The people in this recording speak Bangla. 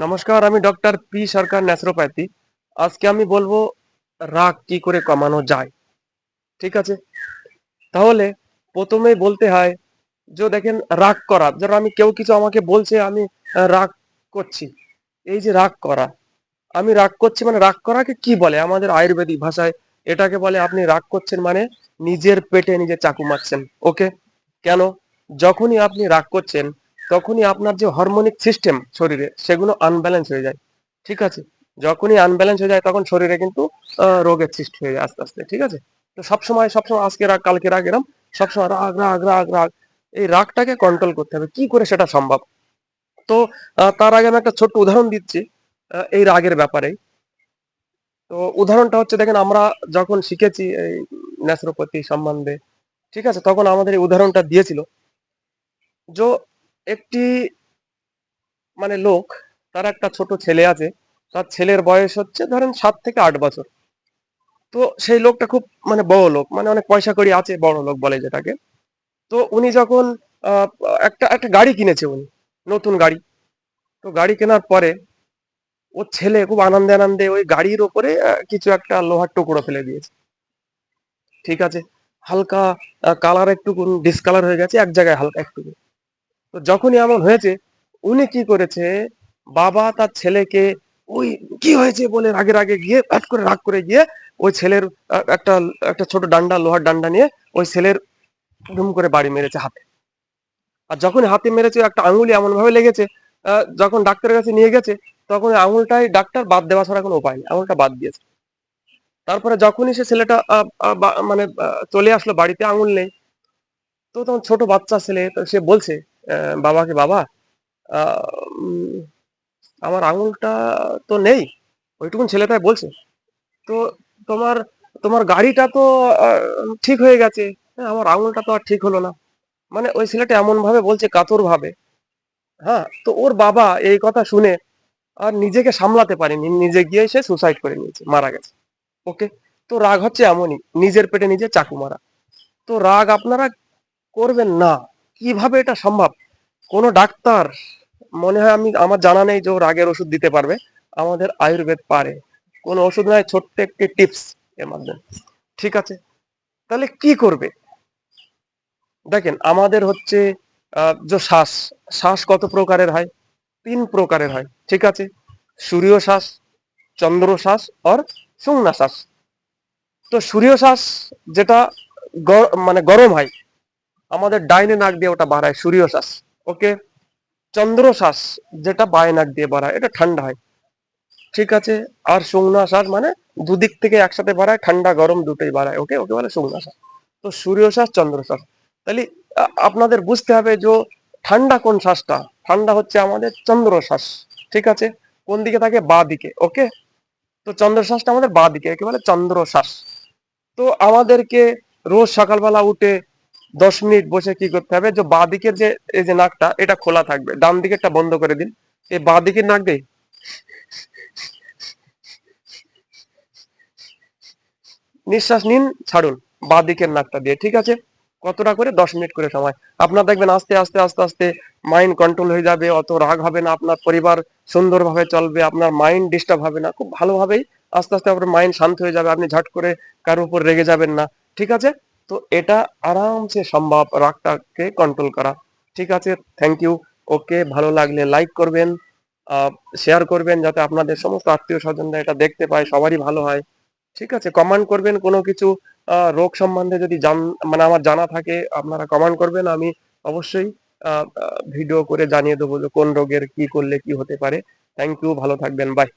নমস্কার, আমি ডক্টর পি সরকার ন্যাচুরোপ্যাথি। আজকে আমি বলবো রাগ কি করে কমানো যায়। ঠিক আছে? তাহলে প্রথমেই বলতে হয় যে দেখেন রাগ করা, ধরো আমি কেউ কিছু আমাকে বলছে আমি রাগ করছি। এই যে রাগ করা, আমি রাগ করছি মানে রাগ করাকে কি বলে আমাদের আয়ুর্বেদিক ভাষায়? এটাকে বলে আপনি রাগ করছেন মানে নিজের পেটে নিজে চাকু মারছেন। ওকে? কেন? যখনই আপনি রাগ করছেন তখনই আপনার যে হরমোনিক সিস্টেম শরীরে সেগুলো আনব্যালেন্স হয়ে যায়। ঠিক আছে? যখনই আনব্যালেন্স হয়ে যায় তখন শরীরে কিন্তু রোগের সৃষ্টি হয়ে যায় আস্তে আস্তে। ঠিক আছে? তো সবসময় আজকে রাগ কালকে রাগ এরম সবসময় রাগ রাগ রাগ রাগ, এই রাগটাকে কন্ট্রোল করতে হবে। কি করে সেটা সম্ভব? তো তার আগে আমি একটা ছোট্ট উদাহরণ দিচ্ছি এই রাগের ব্যাপারে। তো উদাহরণটা হচ্ছে দেখেন আমরা যখন শিখেছি এই ন্যাচুরোপ্যাথি সম্বন্ধে, ঠিক আছে, তখন আমাদের এই উদাহরণটা দিয়েছিল যে একটি মানে লোক, তার একটা ছোট ছেলে আছে। তার ছেলের বয়স হচ্ছে ধরেন 7 থেকে 8 বছর। তো সেই লোকটা খুব মানে বড় লোক, মানে অনেক পয়সা কড়ি আছে, বড় লোক বলে যেটাকে। তো উনি যখন আহ, একটা একটা গাড়ি কিনেছে উনি, নতুন গাড়ি। তো গাড়ি কেনার পরে ওর ছেলে খুব আনন্দে আনন্দে ওই গাড়ির ওপরে কিছু একটা লোহার টুকরো ফেলে দিয়েছে। ঠিক আছে? হালকা কালার একটু ডিসকালার হয়ে গেছে এক জায়গায় হালকা একটু। তো যখনই এমন হয়েছে, উনি কি করেছে, বাবা তার ছেলেকে ওই কি হয়েছে বলে রাগে রাগে গিয়ে হঠাৎ করে রাগ করে গিয়ে ওই ছেলের একটা একটা ছোট ডান্ডা, লোহার ডান্ডা নিয়ে ওই ছেলের ধুম করে বাড়ি মেরেছে হাতে। আর যখন হাতে মেরেছে একটা আঙুলি এমন ভাবে লেগেছে, যখন ডাক্তারের কাছে নিয়ে গেছে তখন ওই আঙুলটাই ডাক্তার বাদ দেওয়া ছাড়া কোনো উপায় নেই, আঙুলটা বাদ দিয়েছে। তারপরে যখনই সে ছেলেটা মানে চলে আসলো বাড়িতে, আঙুল নেই। তো তখন ছোট বাচ্চা ছেলে, তো সে বলছে বাবাকে, বাবা আহ, উম, আমার আঙুলটা তো নেই। ওইটুকুন ছেলেটাই বলছে, তো তোমার তোমার গাড়িটা তো আহ, ঠিক হয়ে গেছে, হ্যাঁ, আমার আঙুলটা তো আর ঠিক হলো না। মানে ওই ছেলেটা এমন ভাবে বলছে, কাতর ভাবে। হ্যাঁ, তো ওর বাবা এই কথা শুনে আর নিজেকে সামলাতে পারেনি, নিজে গিয়ে সে সুসাইড করে নিয়েছে, মারা গেছে। ওকে? তো রাগ হচ্ছে এমনই, নিজের পেটে নিজে চাকু মারা। তো রাগ আপনারা করবেন না। কিভাবে এটা সম্ভব? কোনো ডাক্তার মনে হয়, আমি আমার জানা নেই যে ও রাগের ওষুধ দিতে পারবে। আমাদের আয়ুর্বেদ পারে। কোনো ওষুধ নয়, ছোট্ট একটি টিপস এর মাধ্যমে। ঠিক আছে? তাহলে কি করবে? দেখেন আমাদের হচ্ছে যে শ্বাস, শ্বাস কত প্রকারের হয়? 3 প্রকারের হয়। ঠিক আছে? সূর্য শ্বাস, চন্দ্র শ্বাস আর শূন্য শ্বাস। তো সূর্য শ্বাস যেটা মানে গরম হয়, আমাদের ডাইনে নাক দিয়ে ওটা বাড়ায় সূর্য শ্বাস। ওকে? চন্দ্র শ্বাস যেটা বায় নাক দিয়ে বাড়ায়, এটা ঠান্ডা হয়। ঠিক আছে? আর শুকনা শ্বাস মানে দুদিক থেকে একসাথে বাড়ায়, ঠান্ডা গরম দুটোই বাড়ায়। ওকে? ওকে বলে শুকনা শ্বাস। তো সূর্য শ্বাস, চন্দ্র শ্বাস। তাহলে আপনাদের বুঝতে হবে যে ঠান্ডা কোন শ্বাসটা? ঠান্ডা হচ্ছে আমাদের চন্দ্র শ্বাস। ঠিক আছে? কোন দিকে থাকে? বাঁ দিকে। ওকে? তো চন্দ্র শ্বাসটা আমাদের বাঁ দিকে, একে বলে চন্দ্র শ্বাস। তো আমাদেরকে রোজ সকালবেলা উঠে 10 মিনিট বসে কি করতে হবে, যে বাঁ দিকের যে এই যে নাকটা এটা খোলা থাকবে, ডান দিকেরটা বন্ধ করে দিন। এই বাঁ দিকের নাক দিয়ে নিঃশ্বাস নিন, ছাড়ুন বাঁ দিকের নাকটা দিয়ে। ঠিক আছে? কতটা করে? 10 মিনিট করে সময়। আপনার দেখবেন আস্তে আস্তে আস্তে আস্তে মাইন্ড কন্ট্রোল হয়ে যাবে, অত রাগ হবে না, আপনার পরিবার সুন্দরভাবে চলবে, আপনার মাইন্ড ডিস্টার্ব হবে না, খুব ভালোভাবেই আস্তে আস্তে আপনার মাইন্ড শান্ত হয়ে যাবে, আপনি ঝট করে কারোর উপর রেগে যাবেন না। ঠিক আছে? তো এটা আরামসে সম্ভব, রাগটাকে কন্ট্রোল করা। ঠিক আছে? Thank you. ওকে, ভালো লাগলে লাইক করবেন, শেয়ার করবেন, যাতে আপনাদের সমস্ত আত্মীয় স্বজনরা এটা দেখতে পায়, সবারই ভালো হয়। ঠিক আছে? কমেন্ট করবেন কোনো কিছু রোগ সম্বন্ধে যদি মানে আমার জানা থাকে, আপনারা কমেন্ট করবেন, আমি অবশ্যই ভিডিও করে জানিয়ে দেবো যে কোন রোগের কি করলে কি হতে পারে। থ্যাংক ইউ, ভালো থাকবেন, বাই।